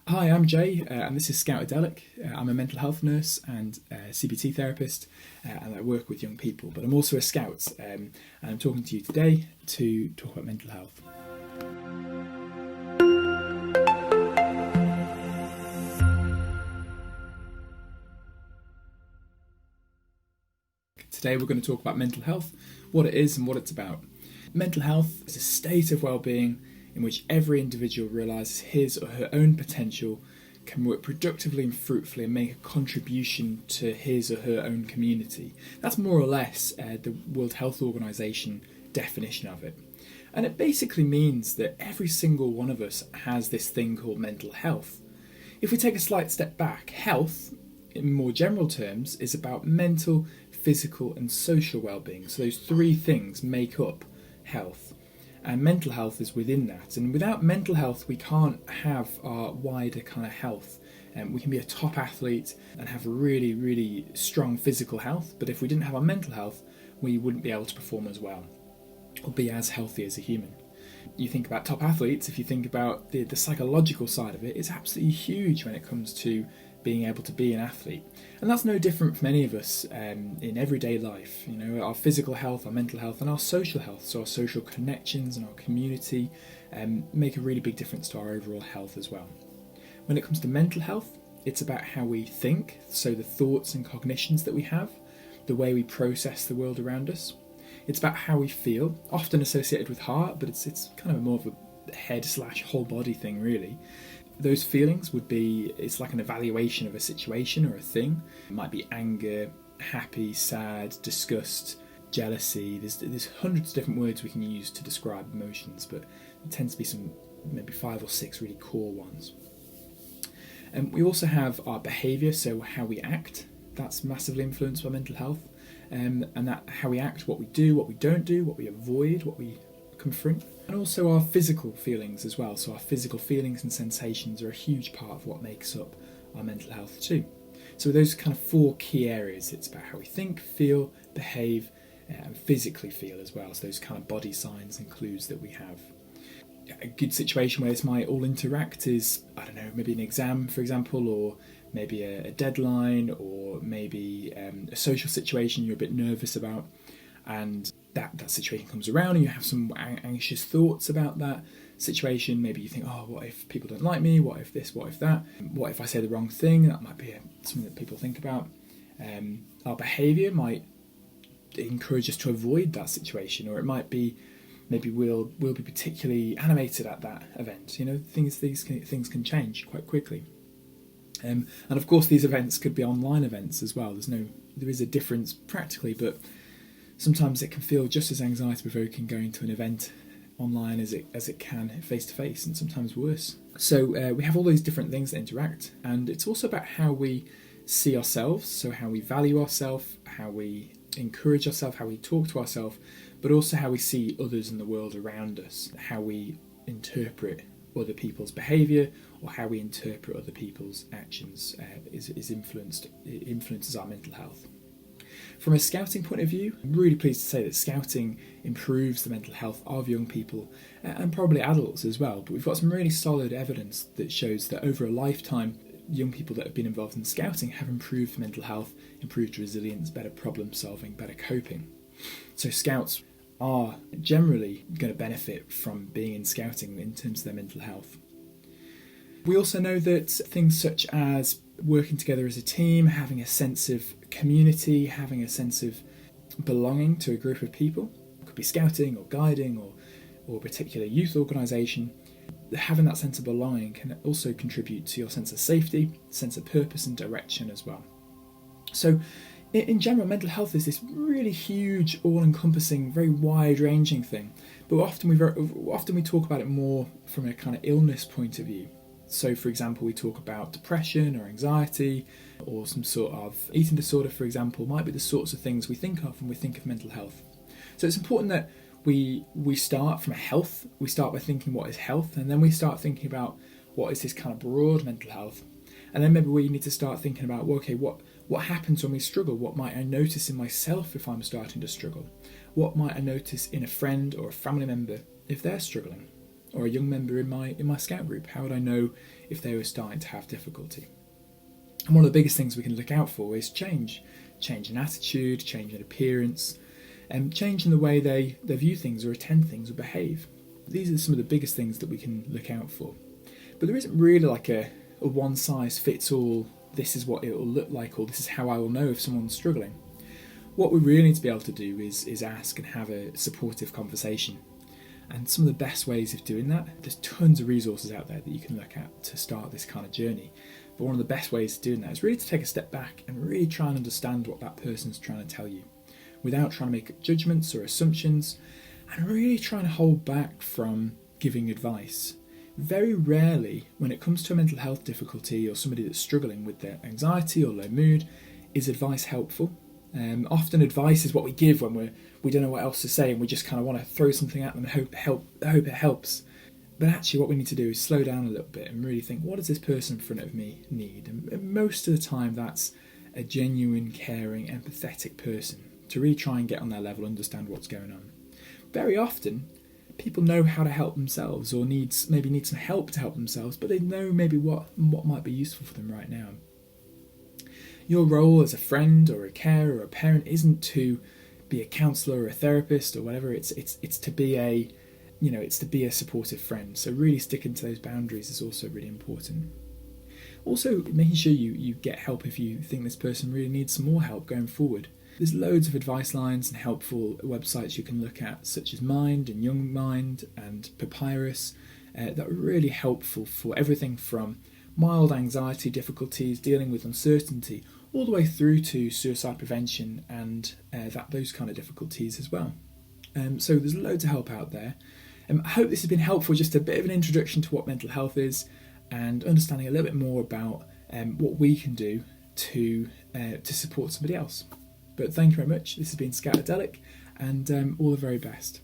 Hi, I'm Jay, and this is Scoutadelic. I'm a mental health nurse and CBT therapist, and I work with young people, but I'm also a scout, and I'm talking to you today to talk about mental health. Today we're going to talk about mental health, what it is and what it's about. Mental health is a state of well-being in which every individual realises his or her own potential, can work productively and fruitfully and make a contribution to his or her own community. That's more or less the World Health Organization definition of it. And it basically means that every single one of us has this thing called mental health. If we take a slight step back, health, in more general terms, is about mental, physical and social well-being. So those three things make up health. And mental health is within that. And without mental health, we can't have our wider kind of health. We can be a top athlete and have a really, really strong physical health. But if we didn't have our mental health, we wouldn't be able to perform as well or be as healthy as a human. You think about top athletes, if you think about the psychological side of it, it's absolutely huge when it comes to being able to be an athlete. And that's no different from any of us in everyday life. You know, our physical health, our mental health and our social health, so our social connections and our community make a really big difference to our overall health as well. When it comes to mental health, it's about how we think, so the thoughts and cognitions that we have, the way we process the world around us. It's about how we feel, often associated with heart, but it's kind of more of a head/whole body thing really. Those feelings would be, it's like an evaluation of a situation or a thing. It might be anger, happy, sad, disgust, jealousy. There's hundreds of different words we can use to describe emotions, but there tends to be some, maybe 5 or 6 really core ones. And we also have our behaviour, so how we act. That's massively influenced by mental health. And that how we act, what we do, what we don't do, what we avoid, what we confront. And also our physical feelings as well. So our physical feelings and sensations are a huge part of what makes up our mental health too. So those kind of 4 key areas, it's about how we think, feel, behave, and physically feel as well. So those kind of body signs and clues that we have. A good situation where this might all interact is, I don't know, maybe an exam, for example, or maybe a deadline, or maybe a social situation you're a bit nervous about, and that situation comes around and you have some anxious thoughts about that situation. Maybe you think, oh, what if people don't like me? What if this? What if that? What if I say the wrong thing? That might be something that people think about. Our behaviour might encourage us to avoid that situation, or it might be maybe we'll be particularly animated at that event. You know, things can change quite quickly. And of course, these events could be online events as well. There is a difference practically, but sometimes it can feel just as anxiety provoking going to an event online as it can face to face, and sometimes worse. So we have all these different things that interact, and it's also about how we see ourselves, so how we value ourselves, how we encourage ourselves, how we talk to ourselves, but also how we see others in the world around us, how we interpret other people's behaviour or how we interpret other people's actions influences our mental health. From a scouting point of view, I'm really pleased to say that scouting improves the mental health of young people and probably adults as well, but we've got some really solid evidence that shows that over a lifetime, young people that have been involved in scouting have improved mental health, improved resilience, better problem solving, better coping. So scouts are generally going to benefit from being in scouting in terms of their mental health. We also know that things such as working together as a team, having a sense of community, having a sense of belonging to a group of people, it could be scouting or guiding or a particular youth organisation, having that sense of belonging can also contribute to your sense of safety, sense of purpose and direction as well. So in general, mental health is this really huge, all-encompassing, very wide-ranging thing, but often we talk about it more from a kind of illness point of view. So, for example, we talk about depression or anxiety or some sort of eating disorder, for example, might be the sorts of things we think of when we think of mental health. So it's important that we start from health, we start by thinking what is health, and then we start thinking about what is this kind of broad mental health. And then maybe we need to start thinking about, well, okay, what happens when we struggle? What might I notice in myself if I'm starting to struggle? What might I notice in a friend or a family member if they're struggling? or a young member in my scout group? How would I know if they were starting to have difficulty? And one of the biggest things we can look out for is change in attitude, change in appearance, and change in the way they view things or attend things or behave. These are some of the biggest things that we can look out for. But there isn't really like a one size fits all, this is what it will look like, or this is how I will know if someone's struggling. What we really need to be able to do is ask and have a supportive conversation. And some of the best ways of doing that, there's tons of resources out there that you can look at to start this kind of journey. But one of the best ways of doing that is really to take a step back and really try and understand what that person's trying to tell you, without trying to make judgments or assumptions, and really trying to hold back from giving advice. Very rarely, when it comes to a mental health difficulty or somebody that's struggling with their anxiety or low mood, is advice helpful. Often advice is what we give when we don't know what else to say, and we just kind of want to throw something at them and hope it helps. But actually what we need to do is slow down a little bit and really think, what does this person in front of me need? And most of the time that's a genuine, caring, empathetic person, to really try and get on their level, understand what's going on. Very often, people know how to help themselves, or maybe need some help to help themselves, but they know maybe what might be useful for them right now. Your role as a friend or a carer or a parent isn't to be a counsellor or a therapist or whatever. It's to be a supportive friend. So really sticking to those boundaries is also really important. Also, making sure you get help if you think this person really needs some more help going forward. There's loads of advice lines and helpful websites you can look at, such as Mind and Young Mind and Papyrus, that are really helpful for everything from mild anxiety difficulties, dealing with uncertainty, all the way through to suicide prevention and those kind of difficulties as well. So there's loads of help out there. I hope this has been helpful, just a bit of an introduction to what mental health is and understanding a little bit more about what we can do to support somebody else. But thank you very much. This has been Scoutadelic, and all the very best.